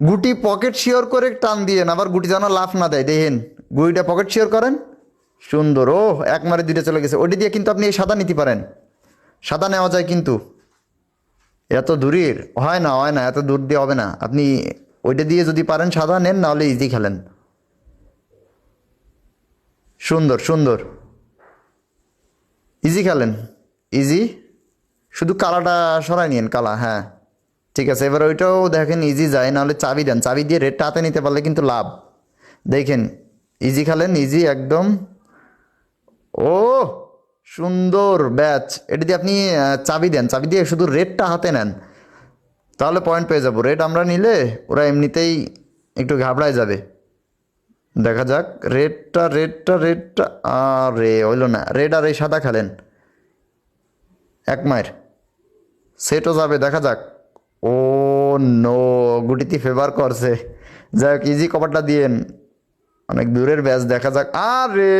গুটি pocket sure করে টান দিয়েন, আবার গুটি যেন লাফ না দেয়, দেখেন গুটিটা পকেট শিওর করেন। সুন্দর, ও এক মারে দুইটা চলে গেছে। ওটি দিয়ে কিন্তু আপনি এই সাদা নিতে পারেন, সাদা নেওয়া যায় কিন্তু। এত দূরের হয় না, হয় না, এত দূর দিয়ে হবে না। আপনি ওইটা দিয়ে যদি পারেন সাদা নেন, নাহলে ইজি খেলেন। সুন্দর সুন্দর, ইজি খেলেন, ইজি। শুধু কালাটা সরাই নিন, কালা, হ্যাঁ ঠিক আছে। এবার ওইটাও দেখেন ইজি যায়, নাহলে চাবি দেন, চাবি দিয়ে রেডটা হাতে নিতে পারলে কিন্তু লাভ। দেখেন ইজি খেলেন, ইজি একদম। ও সুন্দর ব্যাচ। এটা দিয়ে আপনি চাবি দেন, চাবি দিয়ে শুধু রেডটা হাতে নেন, তাহলে পয়েন্ট পেয়ে যাবো। রেড আমরা নিলে ওরা এমনিতেই একটু ঘাবড়ায় যাবে। দেখা যাক, রেডটা রেডটা রেডটা, আরে হইলো না। রেড আর এই সাদা খেলেন, এক মায়ের সেটও যাবে, দেখা যাক। ও নো, গুটিতে ফেভার করছে। যাই হোক, ইজি কভারটা দিয়েন, অনেক দূরের ব্যাচ। দেখা যাক, আরে